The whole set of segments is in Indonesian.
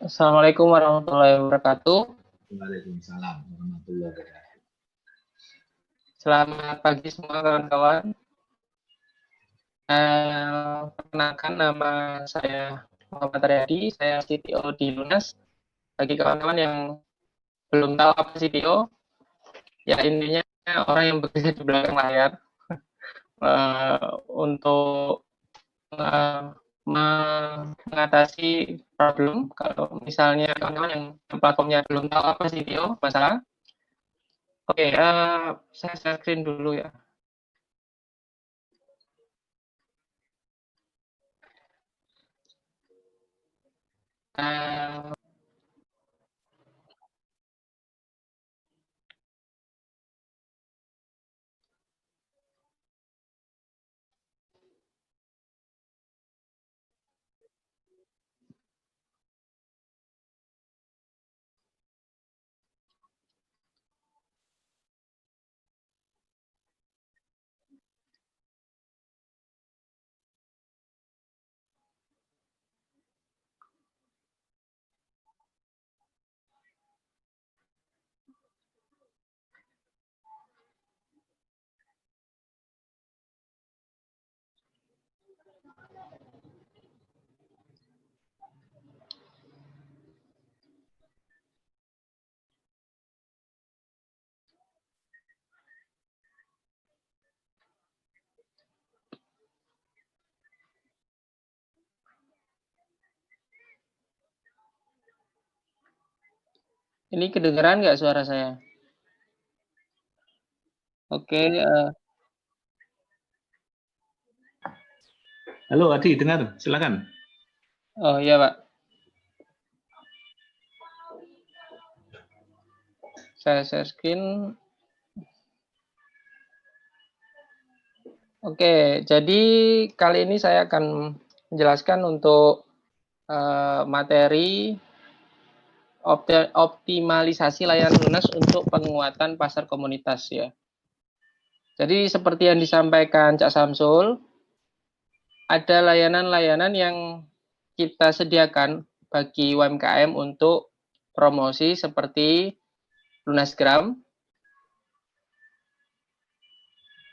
Assalamualaikum warahmatullahi wabarakatuh. Waalaikumsalam warahmatullahi wabarakatuh. Selamat pagi semua kawan-kawan. Perkenalkan nama saya Muhammad Riyadi, saya CTO di Lunas. Bagi kawan-kawan yang belum tahu apa CTO, ya intinya orang yang bekerja di belakang layar untuk eh, mengatasi problem. Kalau misalnya kawan-kawan yang platformnya belum tahu apa CTO, masalah. Oke, saya share screen dulu ya. Eh, ini kedengeran nggak suara saya? Oke, Halo Adi, dengar, silakan. oh iya Pak, saya share screen. Oke, jadi kali ini saya akan menjelaskan untuk materi optimalisasi layanan lunas untuk penguatan pasar komunitas ya. Jadi seperti yang disampaikan Cak Samsul, ada layanan-layanan yang kita sediakan bagi UMKM untuk promosi seperti Lunasgram,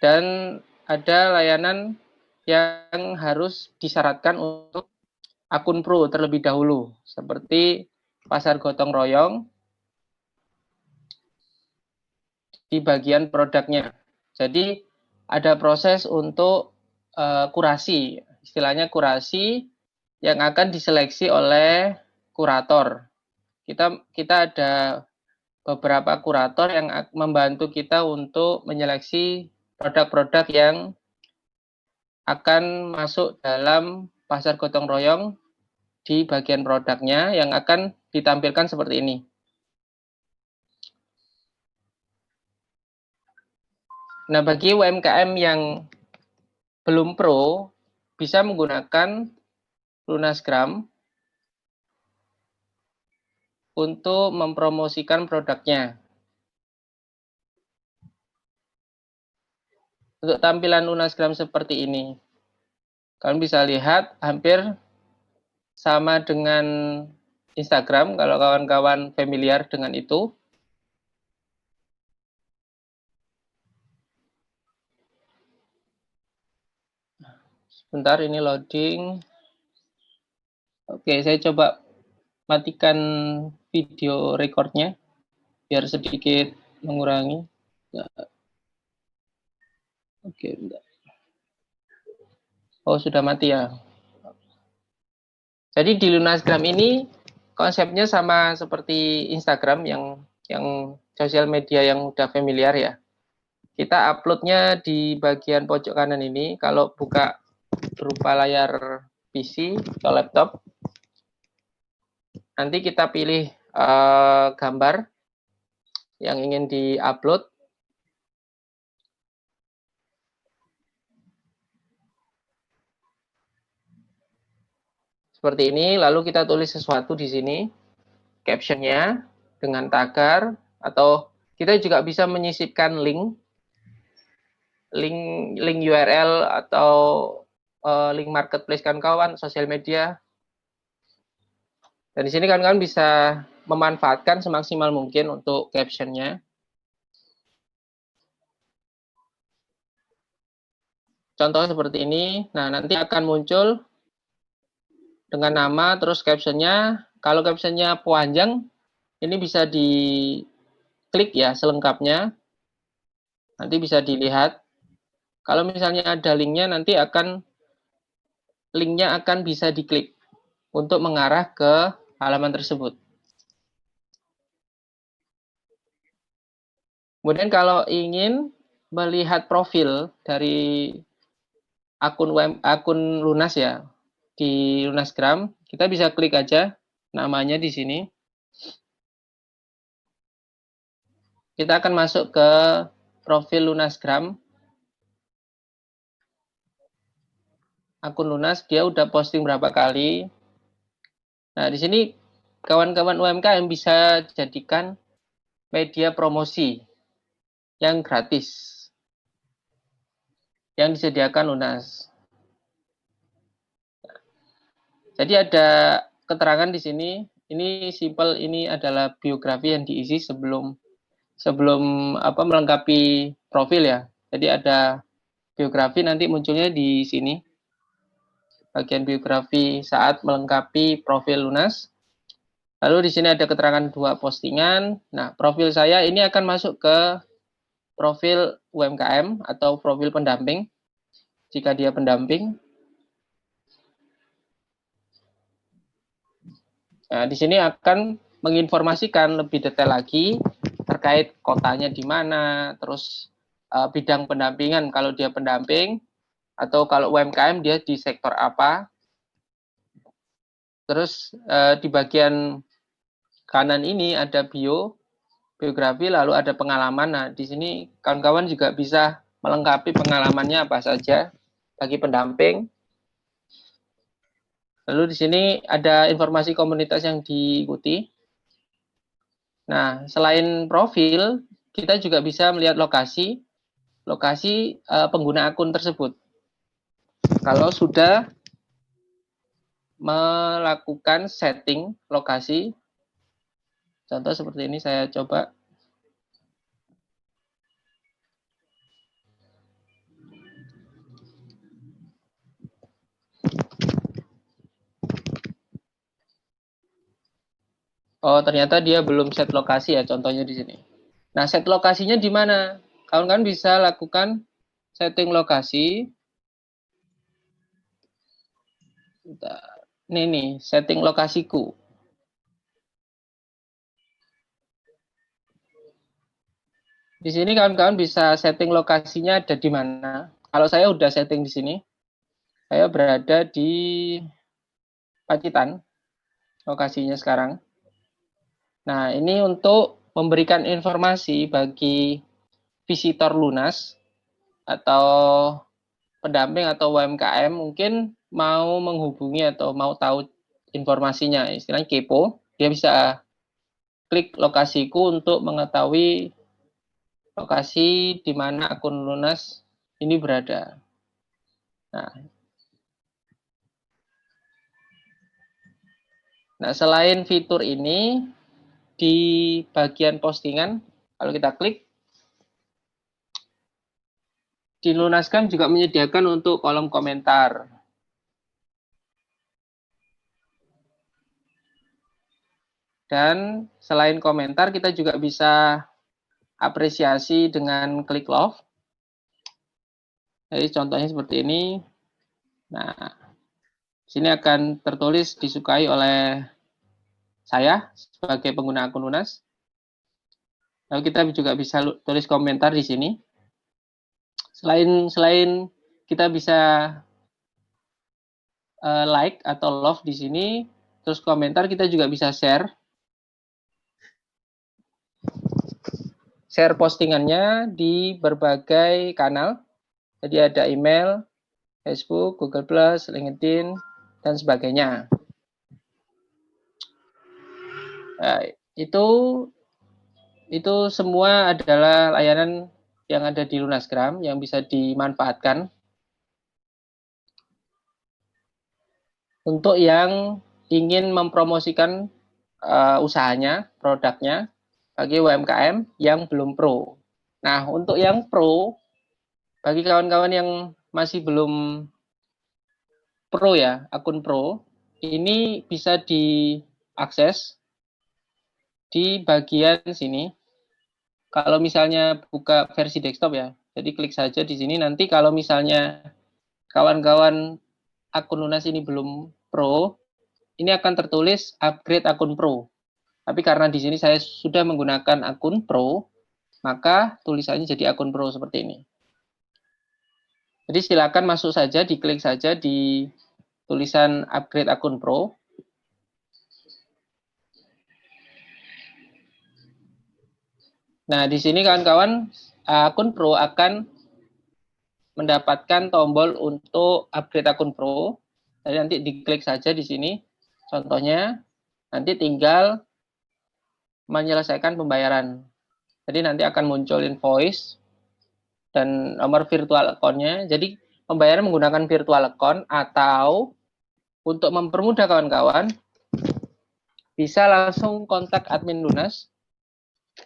dan ada layanan yang harus disyaratkan untuk akun pro terlebih dahulu, seperti pasar gotong royong di bagian produknya. Jadi ada proses untuk kurasi, istilahnya kurasi yang akan diseleksi oleh kurator. Kita ada beberapa kurator yang membantu kita untuk menyeleksi produk-produk yang akan masuk dalam pasar gotong royong di bagian produknya yang akan ditampilkan seperti ini. Nah, bagi UMKM yang belum pro, bisa menggunakan Lunasgram untuk mempromosikan produknya. Untuk tampilan Lunasgram seperti ini, kalian bisa lihat hampir sama dengan Instagram kalau kawan-kawan familiar dengan itu. Sebentar, ini loading. Oke, saya coba matikan video recordnya biar sedikit mengurangi. Oke, bentar. Oh, sudah mati ya. Jadi di Lunasgram ini konsepnya sama seperti Instagram yang sosial media yang udah familiar ya. Kita uploadnya di bagian pojok kanan ini. Kalau buka berupa layar PC atau laptop, nanti kita pilih gambar yang ingin diupload. Seperti ini, lalu kita tulis sesuatu di sini, captionnya dengan tagar, atau kita juga bisa menyisipkan link link URL atau link marketplace kawan-kawan, sosial media. Dan di sini kawan-kawan bisa memanfaatkan semaksimal mungkin untuk captionnya. Contoh seperti ini. Nah, nanti akan muncul dengan nama, terus captionnya. Kalau captionnya panjang, ini bisa diklik ya selengkapnya. Nanti bisa dilihat. Kalau misalnya ada linknya, nanti linknya akan bisa diklik untuk mengarah ke halaman tersebut. Kemudian kalau ingin melihat profil dari akun Lunas ya, di Lunasgram, kita bisa klik aja namanya di sini. Kita akan masuk ke profil Lunasgram. Akun Lunas, dia udah posting berapa kali. Nah, di sini kawan-kawan UMKM bisa jadikan media promosi yang gratis yang disediakan Lunas. Jadi ada keterangan di sini. Ini simple, ini adalah biografi yang diisi sebelum melengkapi profil ya. Jadi ada biografi, nanti munculnya di sini. Bagian biografi saat melengkapi profil Lunas. Lalu di sini ada keterangan 2 postingan. Nah, profil saya ini akan masuk ke profil UMKM atau profil pendamping. Jika dia pendamping. Nah, di sini akan menginformasikan lebih detail lagi terkait kotanya di mana, terus bidang pendampingan kalau dia pendamping, atau kalau UMKM dia di sektor apa. Terus di bagian kanan ini ada biografi, lalu ada pengalaman. Nah, di sini kawan-kawan juga bisa melengkapi pengalamannya apa saja bagi pendamping. Lalu di sini ada informasi komunitas yang diikuti. Nah, selain profil, kita juga bisa melihat lokasi pengguna akun tersebut. Kalau sudah melakukan setting lokasi, contoh seperti ini saya coba. Oh, ternyata dia belum set lokasi ya, contohnya di sini. Nah, set lokasinya di mana? Kawan-kawan bisa lakukan setting lokasi. Ini nih, setting lokasiku. Di sini kawan-kawan bisa setting lokasinya ada di mana. Kalau saya udah setting di sini, saya berada di Pacitan, lokasinya sekarang. Nah, ini untuk memberikan informasi bagi visitor Lunas atau pendamping atau UMKM mungkin mau menghubungi atau mau tahu informasinya, istilahnya kepo, dia bisa klik lokasiku untuk mengetahui lokasi di mana akun Lunas ini berada. Nah, selain fitur ini, di bagian postingan, kalau kita klik, di Lunascam juga menyediakan untuk kolom komentar. Dan selain komentar, kita juga bisa apresiasi dengan klik love. Jadi contohnya seperti ini. Nah, sini akan tertulis disukai oleh saya sebagai pengguna akun Lunas. Lalu kita juga bisa tulis komentar di sini. Selain kita bisa like atau love di sini, terus komentar, kita juga bisa share postingannya di berbagai kanal. Jadi ada email, Facebook, Google+, LinkedIn, dan sebagainya. Nah, itu semua adalah layanan yang ada di Lunasgram yang bisa dimanfaatkan. Untuk yang ingin mempromosikan usahanya, produknya bagi UMKM yang belum pro. Nah, untuk yang pro, bagi kawan-kawan yang masih belum pro ya, akun pro, ini bisa diakses di bagian sini. Kalau misalnya buka versi desktop ya, jadi klik saja di sini. Nanti kalau misalnya kawan-kawan akun Lunas ini belum pro, ini akan tertulis upgrade akun pro. Tapi karena di sini saya sudah menggunakan akun pro, maka tulisannya jadi akun pro seperti ini. Jadi silakan masuk saja, diklik saja di tulisan upgrade akun pro. Nah, di sini kawan-kawan akun pro akan mendapatkan tombol untuk upgrade akun pro. Jadi nanti diklik saja di sini. Contohnya, nanti tinggal menyelesaikan pembayaran. Jadi nanti akan muncul invoice dan nomor virtual account-nya. Jadi pembayaran menggunakan virtual account atau untuk mempermudah kawan-kawan bisa langsung kontak admin Lunas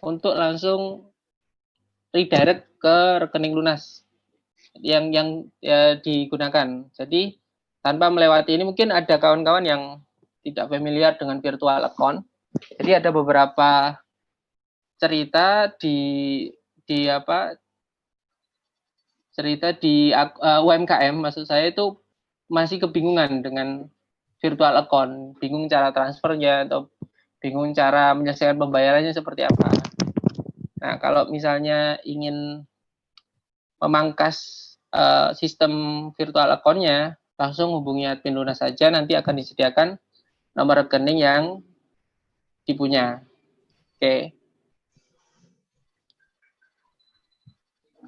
untuk langsung redirect ke rekening Lunas yang ya, digunakan. Jadi tanpa melewati ini, mungkin ada kawan-kawan yang tidak familiar dengan virtual account. Jadi ada beberapa cerita di UMKM, maksud saya itu masih kebingungan dengan virtual account, bingung cara transfernya atau bingung cara menyelesaikan pembayarannya seperti apa. Nah, kalau misalnya ingin memangkas sistem virtual account-nya, langsung hubungi admin Lunas saja, nanti akan disediakan nomor rekening yang dipunya. Oke.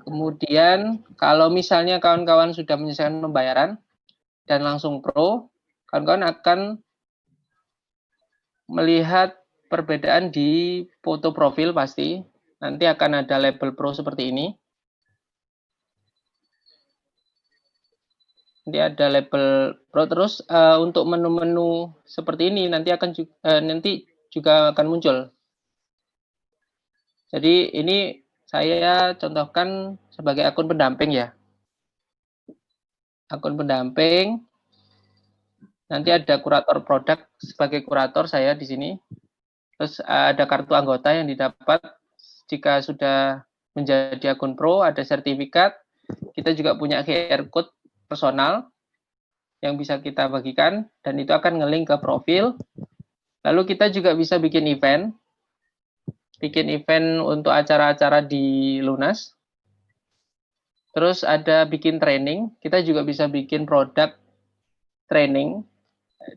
Kemudian, kalau misalnya kawan-kawan sudah menyelesaikan pembayaran dan langsung pro, kawan-kawan akan melihat perbedaan di foto profil pasti. Nanti akan ada label pro seperti ini. Nanti ada label pro, terus untuk menu-menu seperti ini nanti juga akan muncul. Jadi ini saya contohkan sebagai akun pendamping ya. Akun pendamping. Nanti ada kurator produk, sebagai kurator saya di sini. Terus ada kartu anggota yang didapat jika sudah menjadi akun pro, ada sertifikat. Kita juga punya QR code personal yang bisa kita bagikan dan itu akan nge-link ke profil. Lalu kita juga bisa bikin event untuk acara-acara di Lunas. Terus ada bikin training, kita juga bisa bikin produk training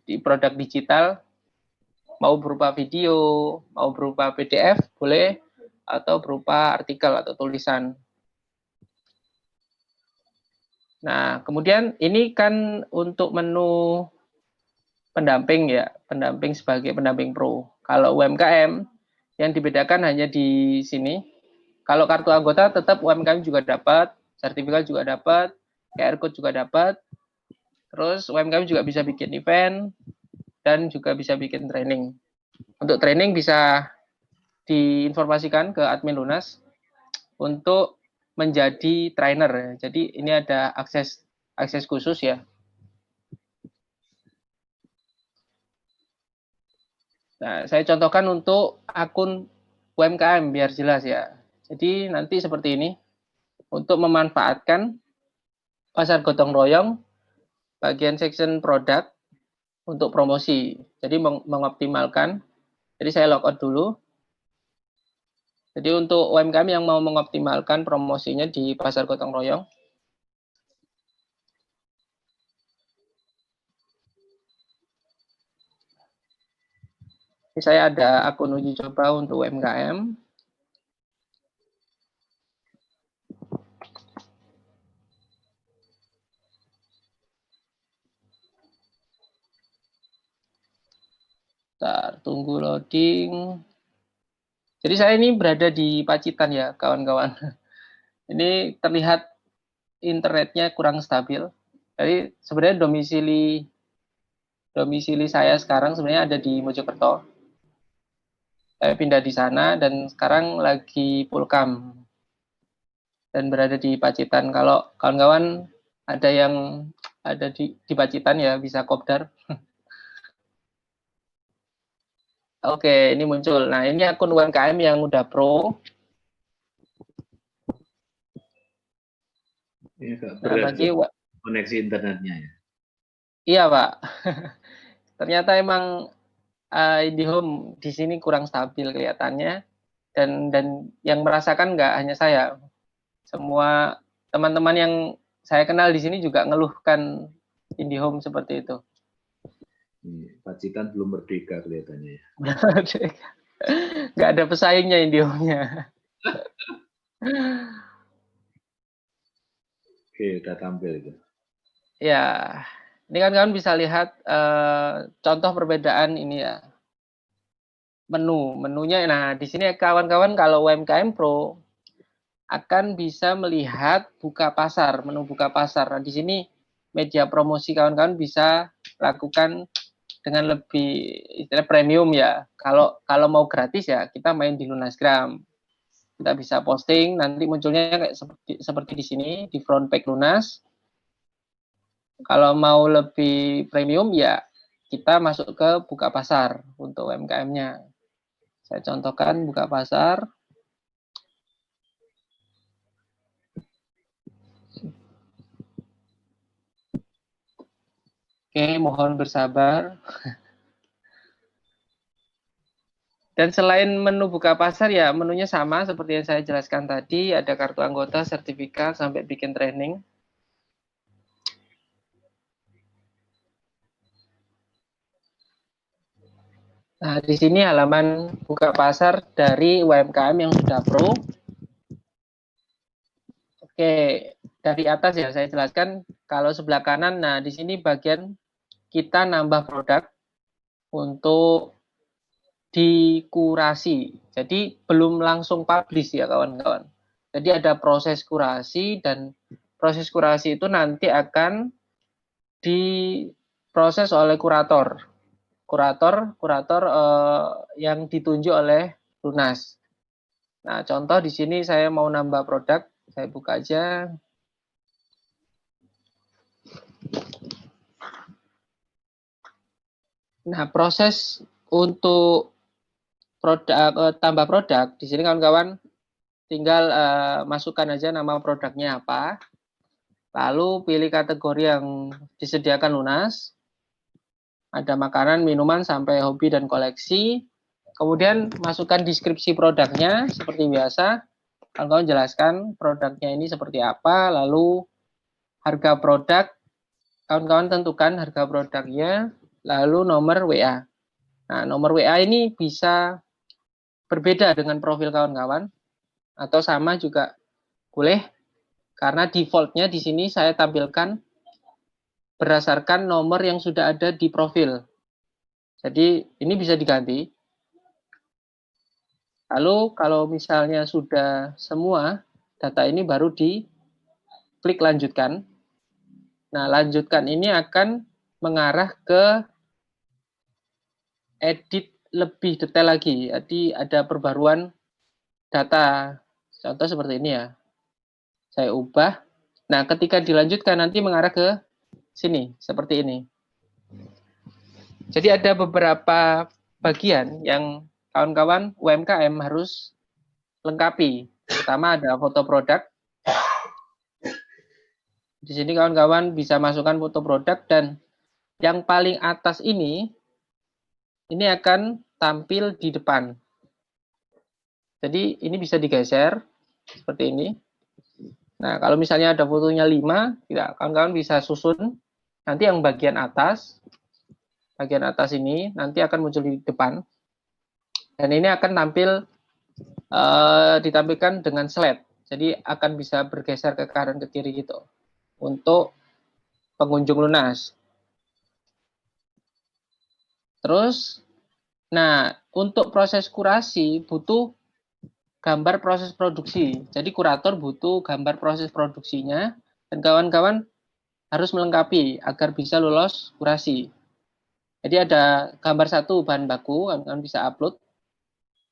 di produk digital, mau berupa video, mau berupa PDF, boleh, atau berupa artikel atau tulisan. Nah, kemudian ini kan untuk menu pendamping ya, pendamping sebagai pendamping pro. Kalau UMKM, yang dibedakan hanya di sini. Kalau kartu anggota tetap UMKM juga dapat, sertifikat juga dapat, QR code juga dapat. Terus UMKM juga bisa bikin event dan juga bisa bikin training. Untuk training bisa diinformasikan ke admin Lunas untuk menjadi trainer. Jadi ini ada akses khusus ya. Nah, saya contohkan untuk akun UMKM biar jelas ya. Jadi nanti seperti ini, untuk memanfaatkan pasar gotong royong, bagian section produk untuk promosi. Jadi mengoptimalkan, jadi saya logout dulu. Jadi untuk UMKM yang mau mengoptimalkan promosinya di pasar gotong royong, ini saya ada akun uji coba untuk UMKM. Bentar, tunggu loading. Jadi saya ini berada di Pacitan ya, kawan-kawan. Ini terlihat internetnya kurang stabil. Jadi sebenarnya domisili domisili saya sekarang sebenarnya ada di Mojokerto. Saya pindah di sana dan sekarang lagi pulkam dan berada di Pacitan. Kalau kawan-kawan ada yang ada di Pacitan ya bisa kopdar. Oke, ini muncul. Nah, ini akun UMKM yang udah pro. Ini agak Nah, berat bagi koneksi internetnya ya. iya, Pak. Ternyata emang IndiHome di sini kurang stabil kelihatannya dan yang merasakan nggak hanya saya. Semua teman-teman yang saya kenal di sini juga ngeluhkan IndiHome seperti itu. Pacitan belum merdeka kelihatannya ya. Nggak ada pesaingnya IndiHome-nya. Oke, udah tampil itu. Ya, ini kan kalian bisa lihat contoh perbedaan ini ya. Menunya. Nah, di sini kawan-kawan kalau UMKM Pro akan bisa melihat buka pasar, menu buka pasar. Nah, di sini media promosi kawan-kawan bisa lakukan dengan lebih istilah premium ya. Kalau mau gratis ya kita main di Lunasgram. Kita bisa posting, nanti munculnya kayak seperti di sini di front page Lunas. Kalau mau lebih premium ya kita masuk ke buka pasar untuk UMKM-nya. Saya contohkan buka pasar. Oke, mohon bersabar. Dan selain menu buka pasar ya menunya sama seperti yang saya jelaskan tadi, ada kartu anggota, sertifikat, sampai bikin training. Nah, di sini halaman buka pasar dari UMKM yang sudah pro. Oke, dari atas ya saya jelaskan. Kalau sebelah kanan, nah di sini bagian kita nambah produk untuk dikurasi. Jadi belum langsung publish ya kawan-kawan. Jadi ada proses kurasi dan proses kurasi itu nanti akan diproses oleh kurator. Kurator yang ditunjuk oleh Lunas. Nah, contoh di sini saya mau nambah produk, saya buka aja. Nah, proses untuk produk tambah produk di sini kawan-kawan tinggal masukkan aja nama produknya apa. Lalu pilih kategori yang disediakan Lunas. Ada makanan, minuman, sampai hobi dan koleksi. Kemudian masukkan deskripsi produknya seperti biasa. Kawan-kawan jelaskan produknya ini seperti apa, lalu harga produk, kawan-kawan tentukan harga produknya, lalu nomor WA. Nah, nomor WA ini bisa berbeda dengan profil kawan-kawan, atau sama juga boleh, karena defaultnya di sini saya tampilkan berdasarkan nomor yang sudah ada di profil. Jadi ini bisa diganti. Lalu kalau misalnya sudah semua data ini baru diklik lanjutkan. Nah, lanjutkan ini akan mengarah ke edit lebih detail lagi. Jadi ada perbaruan data. Contoh seperti ini ya. Saya ubah. Nah, ketika dilanjutkan nanti mengarah ke sini, seperti ini. Jadi ada beberapa bagian yang kawan-kawan UMKM harus lengkapi. Pertama ada foto produk. Di sini kawan-kawan bisa masukkan foto produk dan yang paling atas ini akan tampil di depan. Jadi ini bisa digeser seperti ini. Nah, kalau misalnya ada fotonya 5, ya, kawan-kawan bisa susun. Nanti yang bagian atas ini nanti akan muncul di depan. Dan ini akan tampil ditampilkan dengan slide. Jadi akan bisa bergeser ke kanan ke kiri gitu. Untuk pengunjung Lunas. Terus, nah untuk proses kurasi butuh gambar proses produksi. Jadi kurator butuh gambar proses produksinya dan kawan-kawan harus melengkapi agar bisa lolos kurasi. Jadi ada gambar satu bahan baku, kawan-kawan bisa upload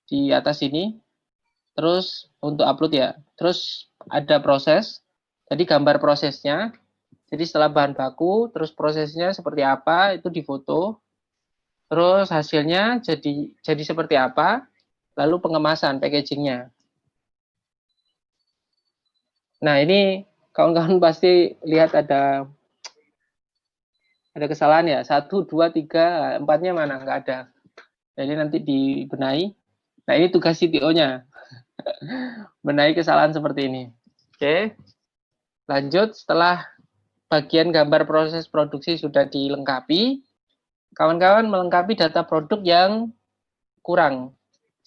di atas ini. Terus untuk upload ya, terus ada proses. Jadi gambar prosesnya. Jadi setelah bahan baku, terus prosesnya seperti apa itu difoto. Terus hasilnya jadi seperti apa. Lalu pengemasan, packagingnya. Nah ini kawan-kawan pasti lihat ada kesalahan ya. 1, 2, 3, 4-nya mana? Nggak ada. Jadi nanti dibenahi. Nah ini tugas CTO-nya. Benahi kesalahan seperti ini. Oke. Lanjut setelah bagian gambar proses produksi sudah dilengkapi, kawan-kawan melengkapi data produk yang kurang.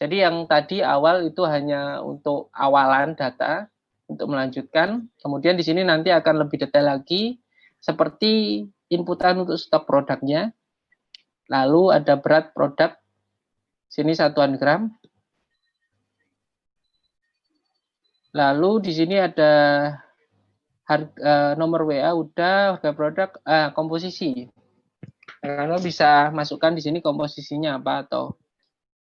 Jadi yang tadi awal itu hanya untuk awalan data untuk melanjutkan. Kemudian di sini nanti akan lebih detail lagi seperti inputan untuk stok produknya. Lalu ada berat produk, sini satuan gram. Lalu di sini ada harga, nomor WA udah, harga produk, komposisi. Kalau bisa masukkan di sini komposisinya apa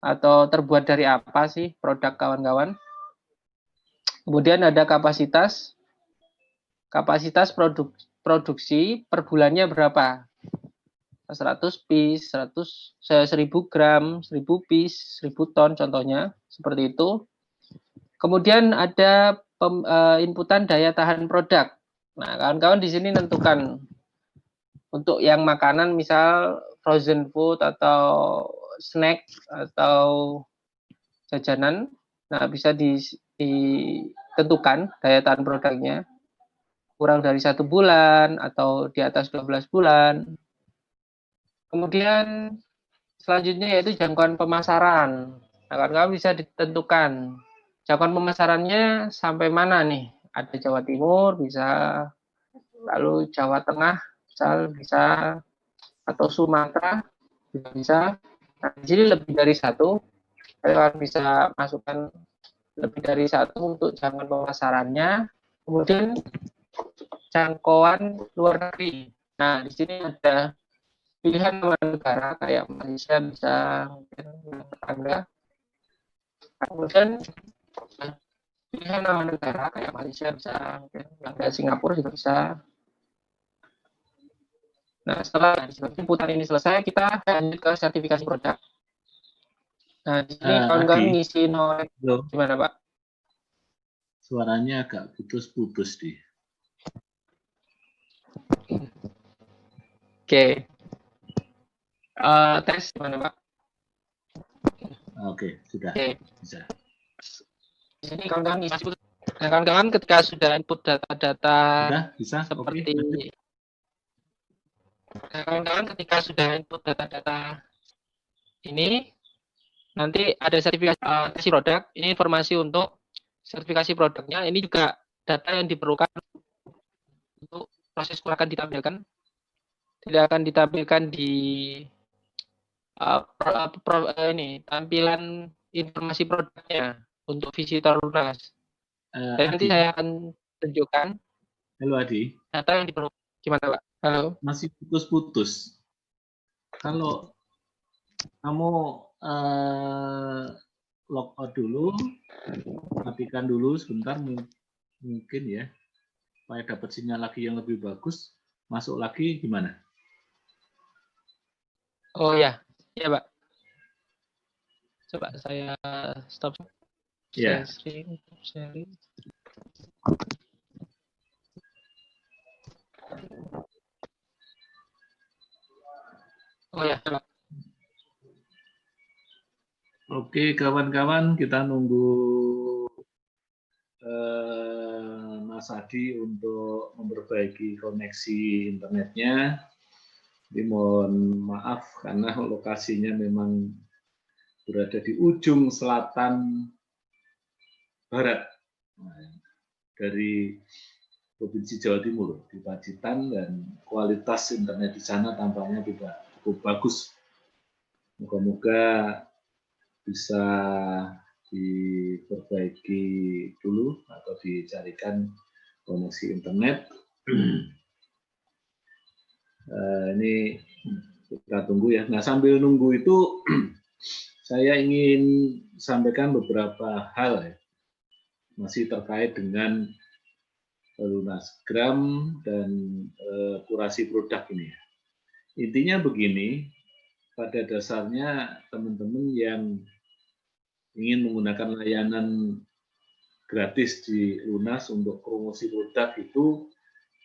atau terbuat dari apa sih produk kawan-kawan. Kemudian ada kapasitas produksi per bulannya berapa? 100 piece, 1000 gram, 1000 piece, 1000 ton contohnya, seperti itu. Kemudian ada inputan daya tahan produk. Nah, kawan-kawan di sini tentukan untuk yang makanan misal frozen food atau snack atau jajanan, nah bisa ditentukan daya tahan produknya kurang dari 1 bulan atau di atas 12 bulan. Kemudian selanjutnya yaitu jangkauan pemasaran. Nah, kawan-kawan bisa ditentukan jangkauan pemasarannya sampai mana nih? Ada Jawa Timur bisa, lalu Jawa Tengah bisa, atau Sumatera juga bisa. Nah, di sini lebih dari satu, kalian bisa masukkan lebih dari satu untuk jangkauan pemasarannya. Kemudian jangkauan luar negeri. Nah, di sini ada pilihan nama negara kayak Malaysia bisa, mungkin tetangga. Kemudian pilihan nama negara kayak Malaysia bisa, mungkin Singapura juga bisa. Nah, setelah inputan ini selesai, kita lanjut ke sertifikasi produk. Nah, di sini kawan-kawan ngisi nomor. Gimana, Pak? Suaranya agak putus-putus, Di. Oke. Tes gimana, Pak? Oke, sudah. Oke. Bisa. Di sini kawan-kawan ngisi. Nah, kawan-kawan ketika sudah input data-data bisa? seperti Nah, kawan-kawan ketika sudah input data-data ini, nanti ada sertifikasi produk. Ini informasi untuk sertifikasi produknya. Ini juga data yang diperlukan untuk proses akan ditampilkan. Tidak akan ditampilkan di ini tampilan informasi produknya untuk visitor lunas. Nanti saya akan tunjukkan. Halo Adi. Data yang diperlukan. Gimana, Pak? Halo. Masih putus-putus. Kalau kamu log out dulu, matikan dulu sebentar mungkin ya, supaya dapat sinyal lagi yang lebih bagus. Masuk lagi gimana? Oh ya, ya Pak. Coba saya stop. Ya. Sharing. Oh ya, Pak. Oke, kawan-kawan, kita nunggu Mas Adi untuk memperbaiki koneksi internetnya. Jadi mohon maaf karena lokasinya memang berada di ujung selatan barat dari Provinsi Jawa Timur, di Pacitan, dan kualitas internet di sana tampaknya tidak cukup bagus. Moga-moga bisa diperbaiki dulu atau dicarikan koneksi internet. Ini Kita tunggu ya. Nah, sambil nunggu itu saya ingin sampaikan beberapa hal ya. Masih terkait dengan Lunasgram dan kurasi produk ini. Intinya begini, pada dasarnya teman-teman yang ingin menggunakan layanan gratis di Lunas untuk promosi produk itu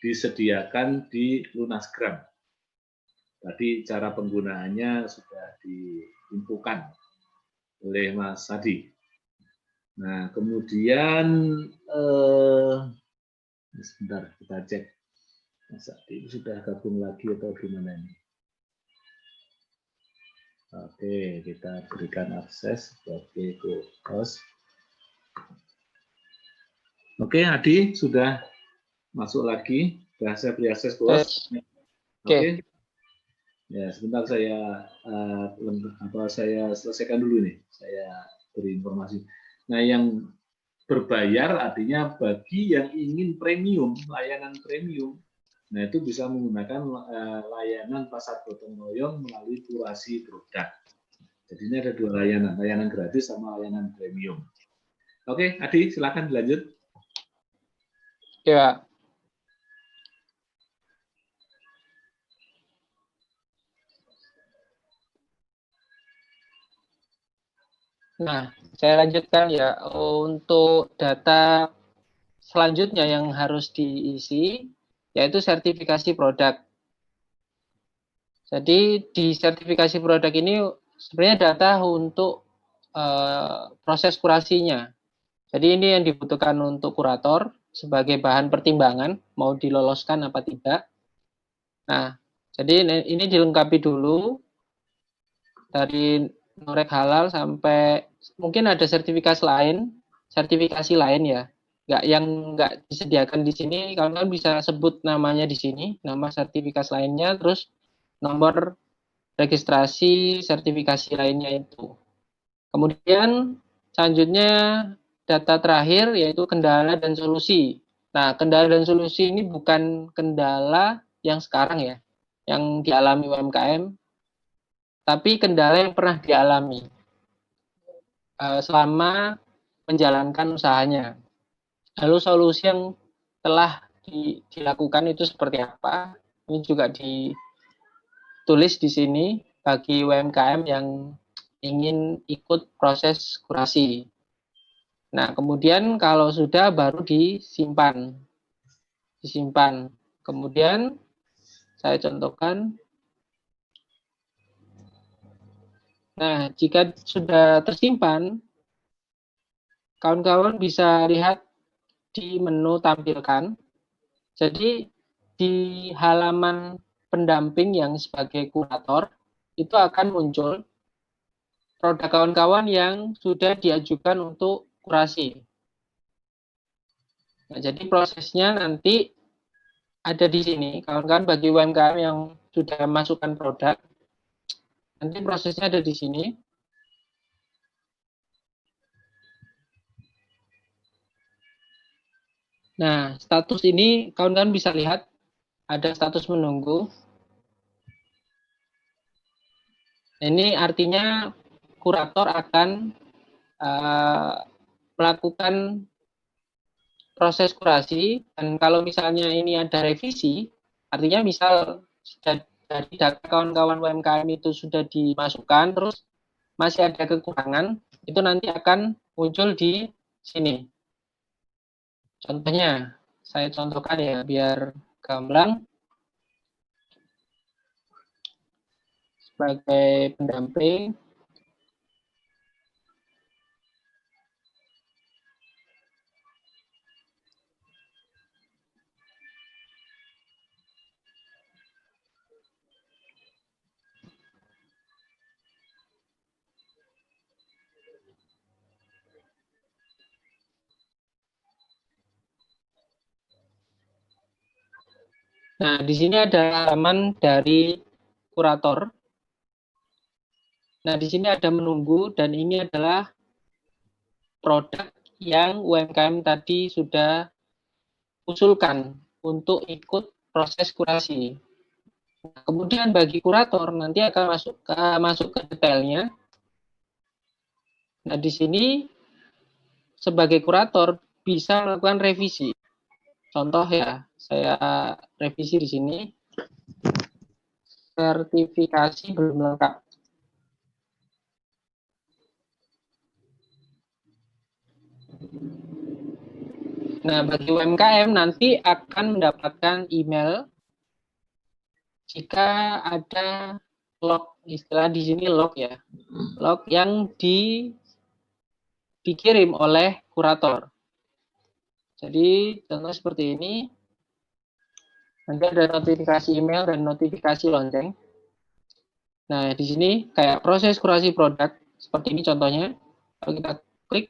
disediakan di Lunasgram. Tadi cara penggunaannya sudah diinfokan oleh Mas Adi. Nah, kemudian sebentar kita cek Mas Adi sudah gabung lagi atau gimana ini? Oke, kita berikan akses sebagai co-host. Oke, Adi sudah masuk lagi. Sudah saya beri akses bos. Oke. Ya, sebentar saya saya selesaikan dulu nih. Saya beri informasi. Nah, yang berbayar artinya bagi yang ingin premium, layanan premium. Nah, itu bisa menggunakan layanan pasar gotong royong melalui kurasi produk. Jadi ini ada dua layanan, layanan gratis sama layanan premium. Oke, Adi, silakan dilanjut. Oke, Pak. Nah, saya lanjutkan ya. Untuk data selanjutnya yang harus diisi, yaitu sertifikasi produk. Jadi di sertifikasi produk ini sebenarnya data untuk proses kurasinya. Jadi ini yang dibutuhkan untuk kurator sebagai bahan pertimbangan, mau diloloskan apa tidak. Nah, jadi ini dilengkapi dulu dari norek halal sampai mungkin ada sertifikasi lain ya, nggak disediakan di sini. Kalian bisa sebut namanya di sini, nama sertifikasi lainnya, terus nomor registrasi sertifikasi lainnya itu. Kemudian selanjutnya data terakhir yaitu kendala dan solusi. Nah, kendala dan solusi ini bukan kendala yang sekarang ya, yang dialami UMKM, tapi kendala yang pernah dialami selama menjalankan usahanya. Lalu solusi yang telah dilakukan itu seperti apa? Ini juga ditulis di sini bagi UMKM yang ingin ikut proses kurasi. Nah, kemudian kalau sudah baru disimpan. Kemudian saya contohkan. Nah, jika sudah tersimpan, kawan-kawan bisa lihat di menu tampilkan. Jadi di halaman pendamping yang sebagai kurator itu akan muncul produk kawan-kawan yang sudah diajukan untuk kurasi. Nah, jadi prosesnya nanti ada di sini. Kawan-kawan bagi UMKM yang sudah masukkan produk, nanti prosesnya ada di sini. Nah, status ini kawan-kawan bisa lihat ada status menunggu. Ini artinya kurator akan melakukan proses kurasi, dan kalau misalnya ini ada revisi, artinya misal dari data kawan-kawan UMKM itu sudah dimasukkan, terus masih ada kekurangan, itu nanti akan muncul di sini. Contohnya, saya contohkan ya, biar gamblang. Sebagai pendamping, nah, di sini ada halaman dari kurator. Nah, di sini ada menunggu, dan ini adalah produk yang UMKM tadi sudah usulkan untuk ikut proses kurasi. Kemudian bagi kurator nanti akan masuk ke detailnya. Nah, di sini sebagai kurator bisa melakukan revisi. Contoh ya, saya revisi di sini. Sertifikasi belum lengkap. Nah, bagi UMKM nanti akan mendapatkan email jika ada log, istilah di sini log ya, log yang dikirim oleh kurator. Jadi contoh seperti ini, nanti ada notifikasi email dan notifikasi lonceng. Nah, di sini kayak proses kurasi produk, seperti ini contohnya. Kalau kita klik,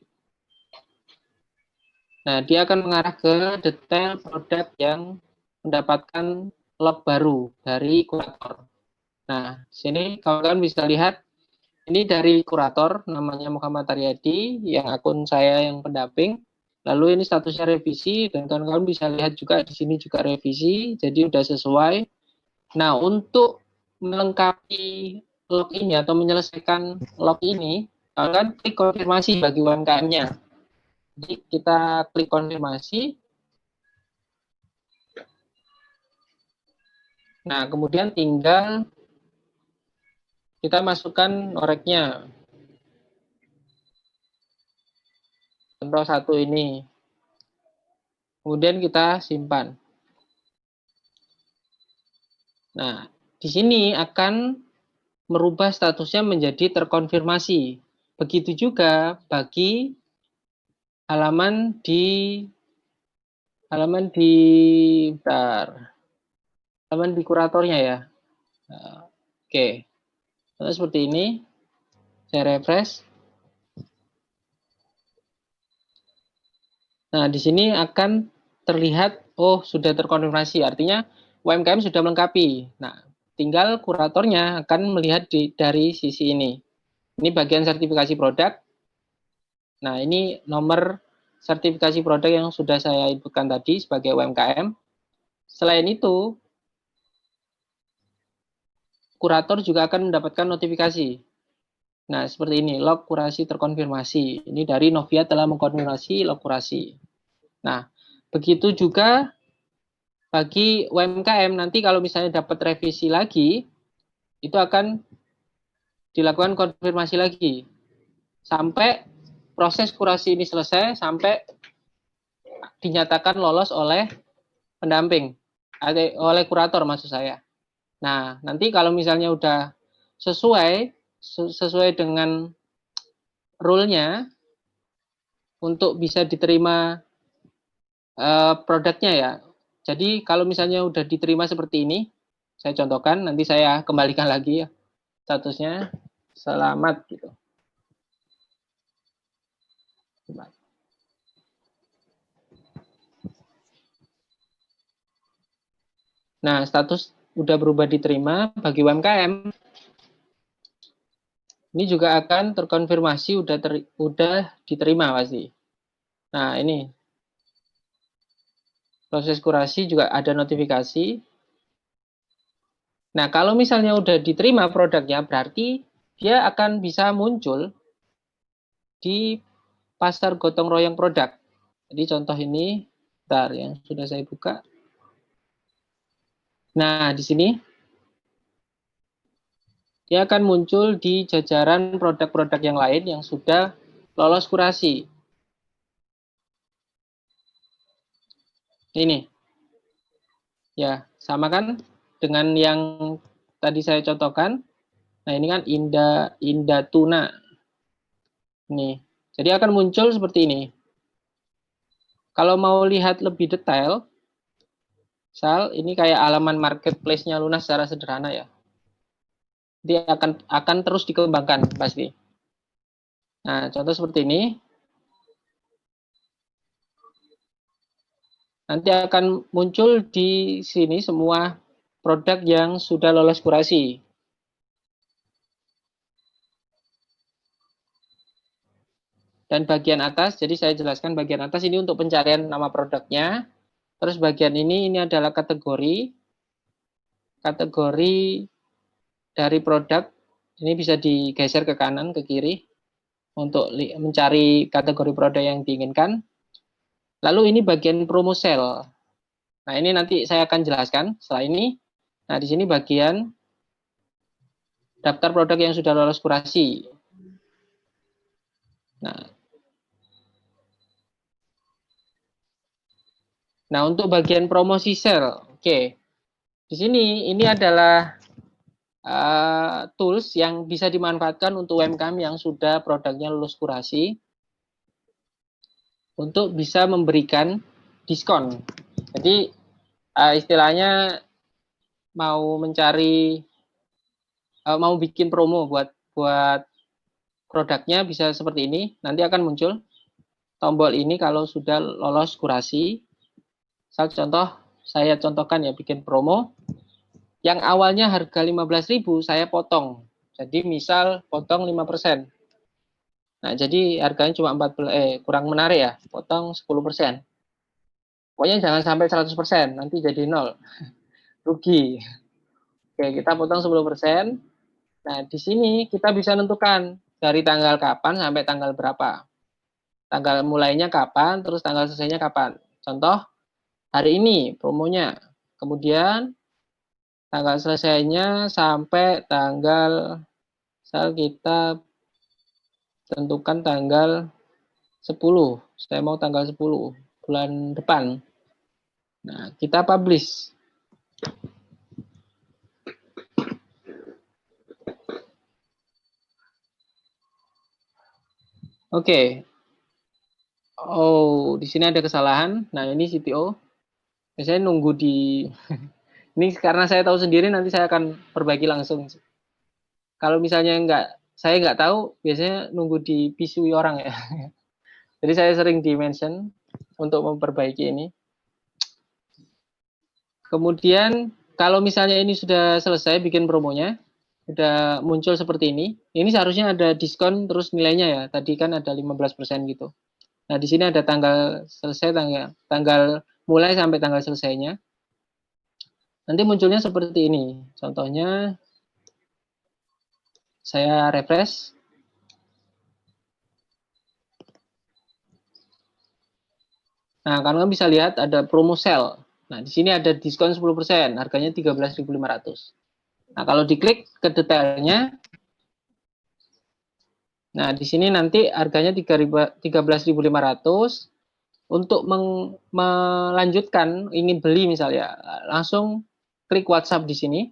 nah dia akan mengarah ke detail produk yang mendapatkan log baru dari kurator. Nah, sini kawan-kawan bisa lihat, ini dari kurator, namanya Muhammad Aryadi, yang akun saya yang pendamping. Lalu ini statusnya revisi, dan kawan-kawan bisa lihat juga di sini juga revisi, jadi sudah sesuai. Nah, untuk melengkapi log ini atau menyelesaikan log ini, kawan-kawan klik konfirmasi bagi UMKM-nya. Jadi kita klik konfirmasi. Nah, kemudian tinggal kita masukkan noreknya. Contoh satu ini. Kemudian kita simpan. Nah, di sini akan merubah statusnya menjadi terkonfirmasi. Begitu juga bagi halaman di bentar, halaman di kuratornya ya. Nah, oke. Nah, seperti ini. Saya refresh. Nah, di sini akan terlihat, oh sudah terkonfirmasi, artinya UMKM sudah melengkapi. Nah, tinggal kuratornya akan melihat dari sisi ini. Ini bagian sertifikasi produk. Nah, ini nomor sertifikasi produk yang sudah saya inputkan tadi sebagai UMKM. Selain itu, kurator juga akan mendapatkan notifikasi. Nah, seperti ini, log kurasi terkonfirmasi. Ini dari Novia telah mengkonfirmasi log kurasi. Nah, begitu juga bagi UMKM nanti kalau misalnya dapat revisi lagi, itu akan dilakukan konfirmasi lagi. Sampai proses kurasi ini selesai, sampai dinyatakan lolos oleh pendamping, oleh kurator maksud saya. Nah, nanti kalau misalnya udah sesuai dengan rule-nya untuk bisa diterima produknya ya. Jadi kalau misalnya udah diterima seperti ini, saya contohkan, nanti saya kembalikan lagi ya statusnya selamat gitu. Nah, status udah berubah diterima bagi UMKM. Ini juga akan terkonfirmasi udah diterima pasti. Nah, ini proses kurasi juga ada notifikasi. Nah, kalau misalnya udah diterima produknya, berarti dia akan bisa muncul di pasar gotong royong produk. Jadi contoh ini, bentar yang sudah saya buka. Nah, di sini dia akan muncul di jajaran produk-produk yang lain yang sudah lolos kurasi. Ini. Ya, sama kan dengan yang tadi saya contohkan. Nah, ini kan Indah Tuna. Nih. Jadi akan muncul seperti ini. Kalau mau lihat lebih detail, misal ini kayak halaman marketplace-nya Lunas secara sederhana ya. Dia akan terus dikembangkan pasti. Nah, contoh seperti ini. Nanti akan muncul di sini semua produk yang sudah lolos kurasi. Dan bagian atas, jadi saya jelaskan bagian atas ini untuk pencarian nama produknya. Terus bagian ini adalah kategori. kategori dari produk ini bisa digeser ke kanan, ke kiri untuk mencari kategori produk yang diinginkan. Lalu ini bagian promo sale. Nah, ini nanti saya akan jelaskan setelah ini. Nah, di sini bagian daftar produk yang sudah lolos kurasi. Nah, untuk bagian promosi sale, oke. Di sini ini adalah tools yang bisa dimanfaatkan untuk UMKM yang sudah produknya lulus kurasi untuk bisa memberikan diskon. Jadi istilahnya mau mencari mau bikin promo buat produknya bisa seperti ini. Nanti akan muncul tombol ini kalau sudah lolos kurasi. Saya contohkan ya bikin promo. Yang awalnya harga 15.000 saya potong. Jadi misal potong 5%. Nah, jadi harganya cuma 14 kurang menarik ya, potong 10%. Pokoknya jangan sampai 100%, nanti jadi 0. Rugi. Oke, kita potong 10%. Nah, di sini kita bisa menentukan dari tanggal kapan sampai tanggal berapa. Tanggal mulainya kapan, terus tanggal selesainya kapan. Contoh, hari ini promonya. Kemudian tanggal selesainya sampai tanggal, misal kita tentukan tanggal 10. Saya mau tanggal 10 bulan depan. Nah, kita publish. Oke. Oh, di sini ada kesalahan. Nah, ini CTO. Biasanya nunggu di ini karena saya tahu sendiri, nanti saya akan perbaiki langsung. Kalau misalnya saya nggak tahu, biasanya nunggu dipisui orang ya. Jadi saya sering di-mention untuk memperbaiki ini. Kemudian kalau misalnya ini sudah selesai bikin promonya, sudah muncul seperti ini. Ini seharusnya ada diskon terus nilainya ya. Tadi kan ada 15% gitu. Nah, di sini ada tanggal selesai, tanggal mulai sampai tanggal selesainya. Nanti munculnya seperti ini. Contohnya saya refresh. Nah, kalian bisa lihat ada promo sale. Nah, di sini ada diskon 10%, harganya 13.500. Nah, kalau diklik ke detailnya, nah di sini nanti harganya 13.500. Untuk melanjutkan ingin beli misalnya, langsung klik WhatsApp di sini.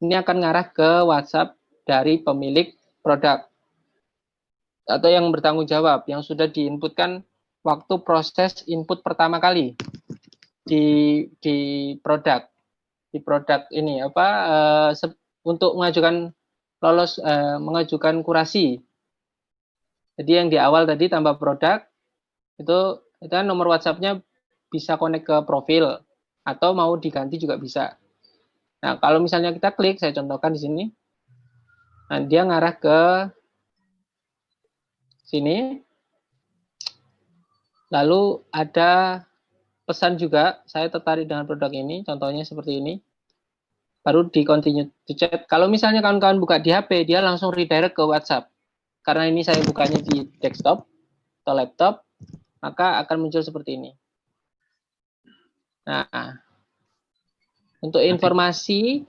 Ini akan ngarah ke WhatsApp dari pemilik produk atau yang bertanggung jawab yang sudah diinputkan waktu proses input pertama kali di produk ini untuk mengajukan kurasi. Jadi yang di awal tadi tambah produk itu kan nomor WhatsApp-nya bisa connect ke profil atau mau diganti juga bisa. Nah, kalau misalnya kita klik, saya contohkan di sini. Nah, dia ngarah ke sini. Lalu ada pesan juga, saya tertarik dengan produk ini, contohnya seperti ini. Baru di continue to chat. Kalau misalnya kawan-kawan buka di HP, dia langsung redirect ke WhatsApp. Karena ini saya bukanya di desktop atau laptop, maka akan muncul seperti ini. Nah, untuk informasi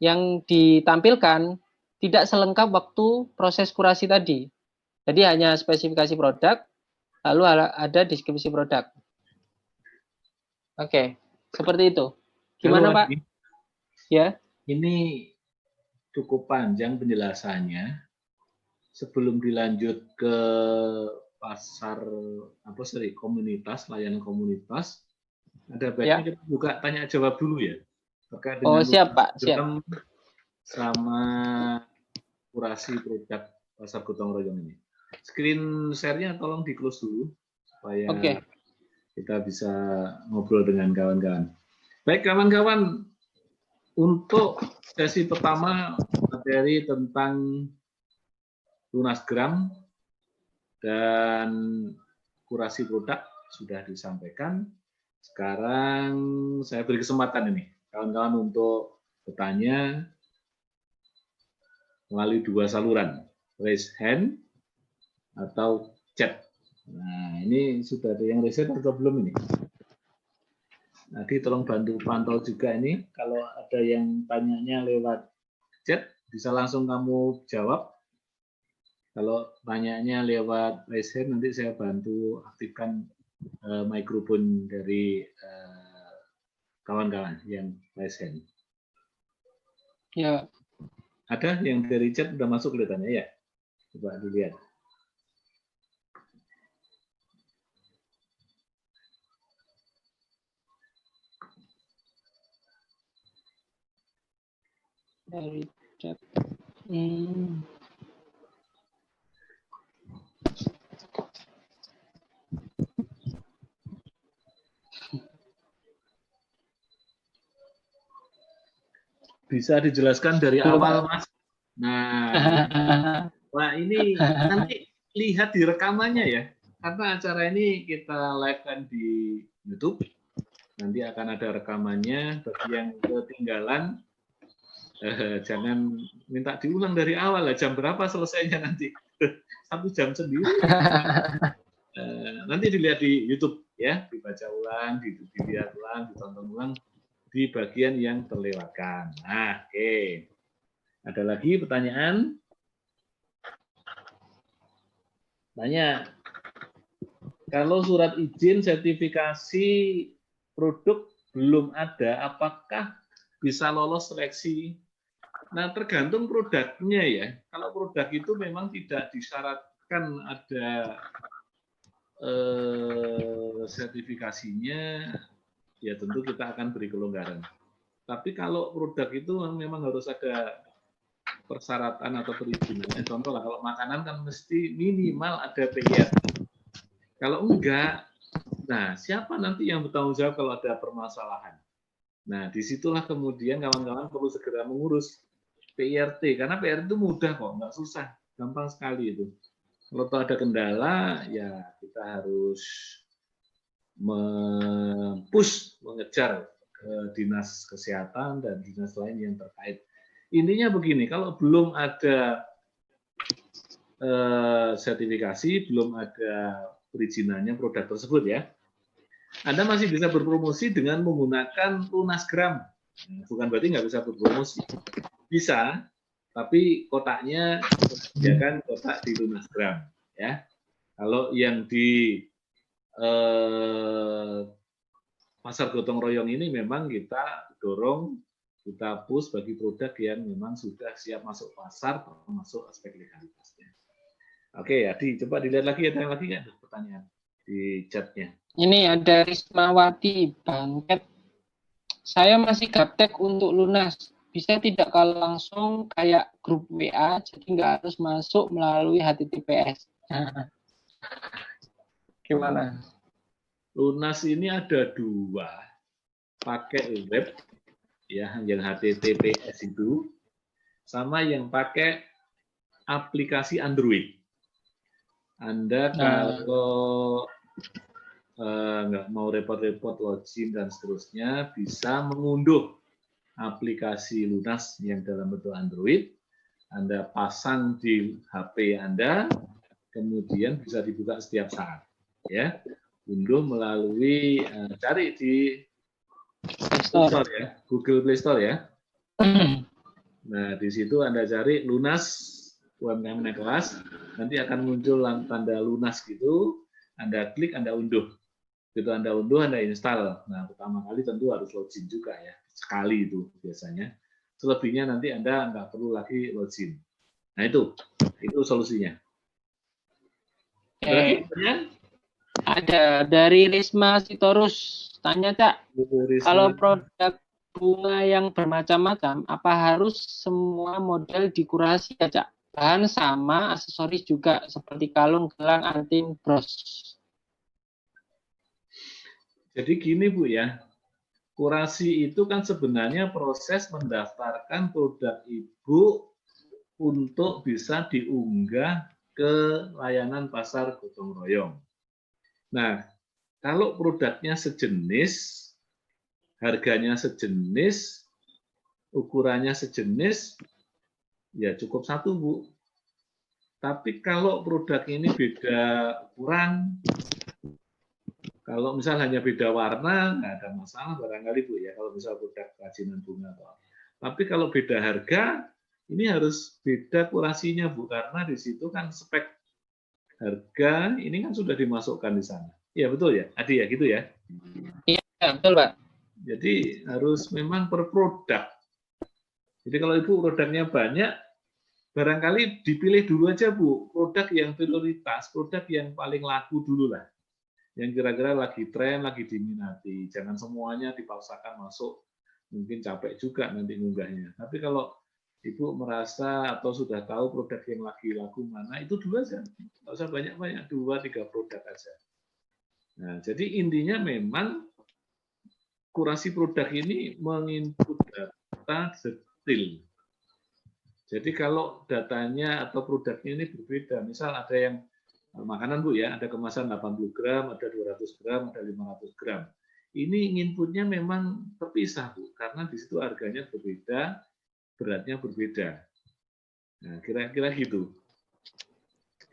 yang ditampilkan tidak selengkap waktu proses kurasi tadi. Jadi hanya spesifikasi produk, lalu ada deskripsi produk. Oke, seperti itu. Gimana Pak? Ya. Ini cukup panjang penjelasannya. Sebelum dilanjut ke pasar komunitas, layanan komunitas, ada baiknya kita buka tanya jawab dulu ya. Terkait dengan siap Pak, siap. Sama kurasi produk pasar gotong royong ini. Screen share-nya tolong di-close dulu supaya kita bisa ngobrol dengan kawan-kawan. Baik kawan-kawan, untuk sesi pertama materi tentang Lunasgram dan kurasi produk sudah disampaikan. Sekarang saya beri kesempatan ini kawan-kawan untuk bertanya melalui dua saluran, raise hand atau chat. Nah, ini sudah ada yang riset atau belum ini? Nanti tolong bantu pantau juga ini. Kalau ada yang tanyanya lewat chat, bisa langsung kamu jawab. Kalau tanyanya lewat raise hand, nanti saya bantu aktifkan mikrofon dari kawan-kawan yang raise hand. Ya. Ada yang dari chat udah masuk kelihatannya ya? Coba dilihat. Dari chat. Bisa dijelaskan dari awal, Mas. Nah, wah ini nanti lihat di rekamannya ya. Karena acara ini kita live-kan di YouTube. Nanti akan ada rekamannya. Bagi yang ketinggalan, jangan minta diulang dari awal lah. Jam berapa selesainya nanti? 1 jam sendiri. Nanti dilihat di YouTube ya, dibaca ulang, dilihat ulang, ditonton ulang di bagian yang terlewatkan. Nah, oke. Ada lagi pertanyaan? Tanya. Kalau surat izin sertifikasi produk belum ada, apakah bisa lolos seleksi? Nah, tergantung produknya ya. Kalau produk itu memang tidak disyaratkan ada sertifikasinya, ya tentu kita akan beri kelonggaran. Tapi kalau produk itu memang harus ada persyaratan atau perizinannya. Contoh lah, kalau makanan kan mesti minimal ada PIR. Kalau enggak, nah siapa nanti yang bertanggung jawab kalau ada permasalahan? Nah, disitulah kemudian kawan-kawan perlu segera mengurus PIRT, karena PIRT itu mudah kok, nggak susah, gampang sekali itu. Kalau ada kendala, ya kita harus mengejar ke dinas kesehatan dan dinas lain yang terkait. Intinya begini, kalau belum ada sertifikasi, belum ada perizinannya produk tersebut ya, Anda masih bisa berpromosi dengan menggunakan Lunasgram. Bukan berarti nggak bisa berpromosi. Bisa, tapi kotaknya disediakan kotak di Lunasgram. Ya. Kalau yang di pasar gotong royong ini memang kita dorong, kita push bagi produk yang memang sudah siap masuk pasar, termasuk aspek legalitasnya. Oke, Adi, coba dilihat lagi, ada yang lagi nggak pertanyaan di chatnya? Ini ada Rismawati Bangket. Saya masih gaptek untuk lunas. Bisa tidak kalau langsung kayak grup WA, jadi nggak harus masuk melalui HTTPS. Gimana? Lunas ini ada 2, pakai web, ya, yang HTTPS itu, sama yang pakai aplikasi Android. Anda kalau nggak mau repot-repot login dan seterusnya, bisa mengunduh aplikasi Lunas yang dalam bentuk Android, Anda pasang di HP Anda, kemudian bisa dibuka setiap saat. Ya, unduh melalui cari di Play Store ya, Google Play Store ya. Nah, di situ Anda cari Lunas UMKM Naik Kelas, nanti akan muncul tanda Lunas gitu, Anda klik, Anda unduh. Begitu Anda unduh, Anda install. Nah, pertama kali tentu harus login juga ya, sekali itu biasanya. Selebihnya nanti Anda nggak perlu lagi login. Nah, itu solusinya. Ada lagi pertanyaan? Ada dari Risma Sitorus. Tanya, Cak, kalau produk bunga yang bermacam-macam, apa harus semua model dikurasi ya, Cak? Bahan sama, aksesoris juga, seperti kalung, gelang, anting, bros. Jadi gini Bu ya, kurasi itu kan sebenarnya proses mendaftarkan produk Ibu untuk bisa diunggah ke layanan pasar gotong royong. Nah, kalau produknya sejenis, harganya sejenis, ukurannya sejenis, ya cukup satu, Bu. Tapi kalau produk ini beda ukuran, kalau misal hanya beda warna, nggak ada masalah barangkali, Bu, ya, kalau misal produk kerajinan bunga. Tapi kalau beda harga, ini harus beda kurasinya, Bu, karena di situ kan spek harga ini kan sudah dimasukkan di sana. Iya, betul ya, Adi, ya, gitu ya? Iya, betul, Pak. Jadi harus memang per produk. Jadi kalau Ibu produknya banyak, barangkali dipilih dulu aja, Bu, produk yang prioritas, produk yang paling laku dulu lah. Yang kira-kira lagi tren, lagi diminati. Jangan semuanya dipaksakan masuk, mungkin capek juga nanti ngunggahnya. Tapi kalau Ibu merasa atau sudah tahu produk yang lagi laku mana, itu dulu aja. Nggak usah banyak-banyak, 2-3 produk aja. Nah, jadi intinya memang kurasi produk ini menginput data detail. Jadi kalau datanya atau produknya ini berbeda, misal ada yang makanan, Bu, ya, ada kemasan 80 gram, ada 200 gram, ada 500 gram. Ini inputnya memang terpisah, Bu, karena di situ harganya berbeda, beratnya berbeda. Nah, kira-kira gitu.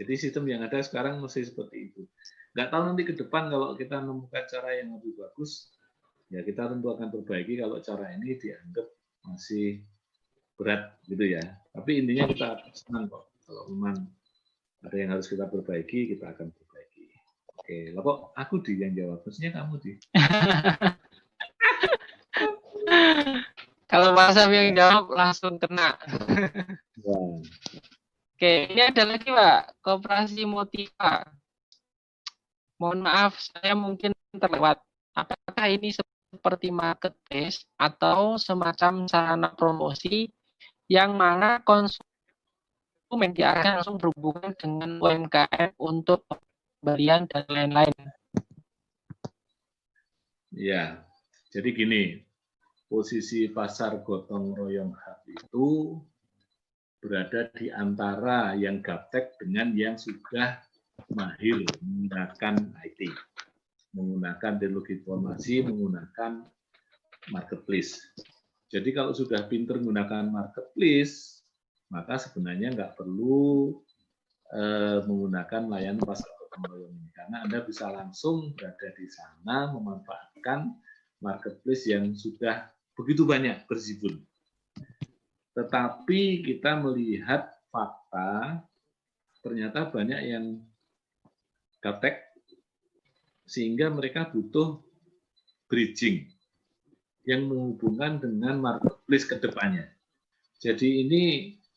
Jadi sistem yang ada sekarang masih seperti itu. Nggak tahu nanti ke depan kalau kita menemukan cara yang lebih bagus, ya kita tentu akan perbaiki kalau cara ini dianggap masih berat gitu ya. Tapi intinya kita senang kok kalau memang ada yang harus kita perbaiki, kita akan perbaiki. Oke, lah kok aku yang jawab, maksudnya kamu Kalau Pak Sam yang jawab langsung kena. Wow. Oke, ini ada lagi, Pak, Koperasi Motiva. Mohon maaf, saya mungkin terlewat. Apakah ini seperti marketplace atau semacam sarana promosi yang mana konsumen diarahkan langsung berhubungan dengan UMKM untuk pembelian dan lain-lain? Ya, jadi gini, posisi pasar gotong royong hub itu berada di antara yang gaptek dengan yang sudah mahir menggunakan IT, menggunakan teknologi informasi, menggunakan marketplace. Jadi kalau sudah pinter menggunakan marketplace, maka sebenarnya nggak perlu menggunakan layanan pasar gotong royong ini, karena Anda bisa langsung berada di sana memanfaatkan marketplace yang sudah begitu banyak berzibun. Tetapi kita melihat fakta, ternyata banyak yang gaptek, sehingga mereka butuh bridging yang menghubungkan dengan marketplace ke depannya. Jadi ini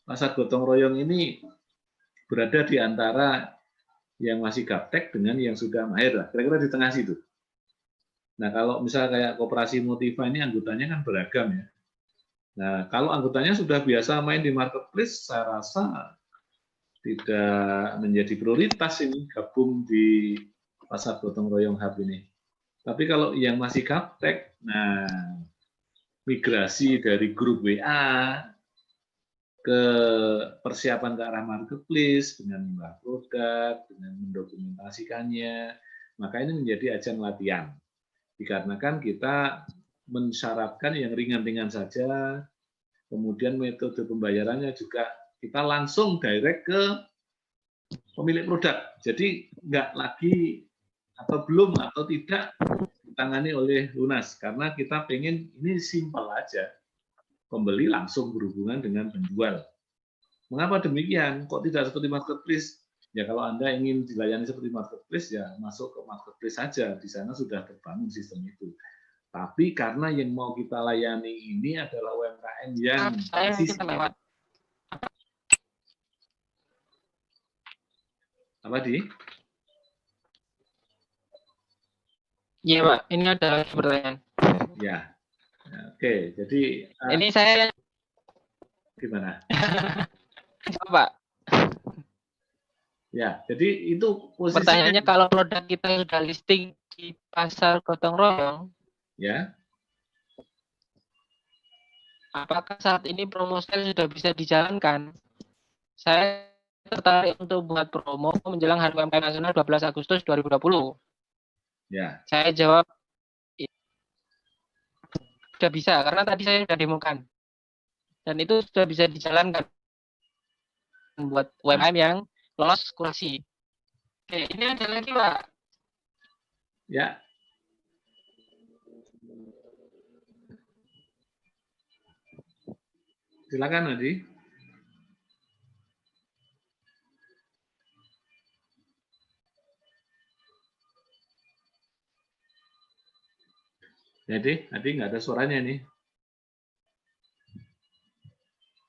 pasar gotong royong ini berada di antara yang masih gaptek dengan yang sudah mahir lah, kira-kira di tengah situ. Nah, kalau misalnya kayak Koperasi Motiva ini anggotanya kan beragam ya. Nah, kalau anggotanya sudah biasa main di marketplace, saya rasa tidak menjadi prioritas ini gabung di pasar gotong royong hub ini. Tapi kalau yang masih gaptek, nah migrasi dari grup WA ke persiapan ke arah marketplace dengan mengolah produk, dengan mendokumentasikannya, maka ini menjadi ajang latihan. Dikarenakan kita mensyaratkan yang ringan-ringan saja, kemudian metode pembayarannya juga kita langsung direct ke pemilik produk. Jadi nggak lagi atau belum atau tidak ditangani oleh lunas, karena kita pengen ini simpel aja. Pembeli langsung berhubungan dengan penjual. Mengapa demikian? Kok tidak seperti marketplace? Ya kalau Anda ingin dilayani seperti marketplace, ya masuk ke marketplace saja. Di sana sudah terbangun sistem itu. Tapi karena yang mau kita layani ini adalah UMKM yang apa di? Iya, Pak. Ini ada lagi pertanyaan. Ya. Oke, jadi ini saya gimana? Pak. Ya, jadi itu posisinya. Pertanyaannya kalau produk kita sudah listing di pasar gotong royong, ya, apakah saat ini promo sale sudah bisa dijalankan? Saya tertarik untuk buat promo menjelang Hari UMKM Nasional 12 Agustus 2020. Ya. Saya jawab sudah bisa, karena tadi saya sudah demokan. Dan itu sudah bisa dijalankan buat UMKM yang lolos kurasi. Oke, ini ada lagi, Pak. Ya. Silakan, Adi. Jadi, nggak ada suaranya nih.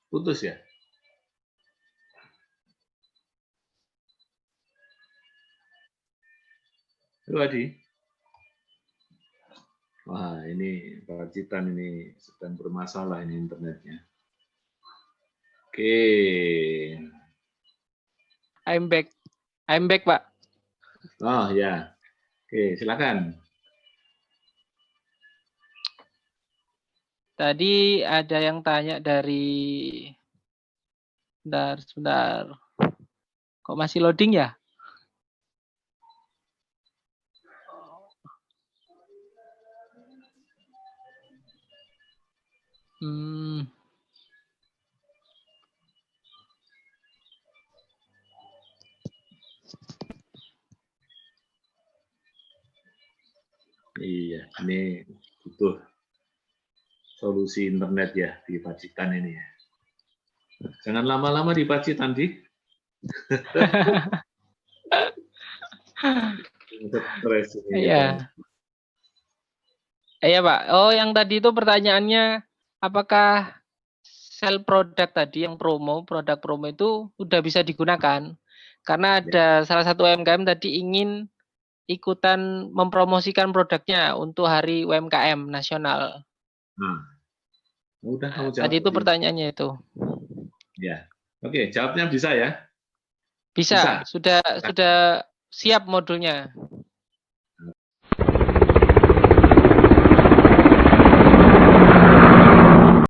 Putus ya? Halo, Adi. Wah, ini Pak Citan ini sedang bermasalah ini internetnya. Oke. I'm back, Pak. Oh ya. Oke, silakan. Tadi ada yang tanya dari sebentar. Kok masih loading ya? Iya, ini butuh solusi internet ya di Pacitan ini ya. Jangan lama-lama di Pacitan, Di. Stres ini. Iya. Iya, Pak. Oh, yang tadi itu pertanyaannya, apakah sel produk tadi yang produk promo itu udah bisa digunakan? Karena ada salah satu UMKM tadi ingin ikutan mempromosikan produknya untuk Hari UMKM nasional. Nah, udah kamu jawab. Tadi itu pertanyaannya itu. Ya, oke, jawabnya bisa ya? Bisa. Sudah siap modulnya.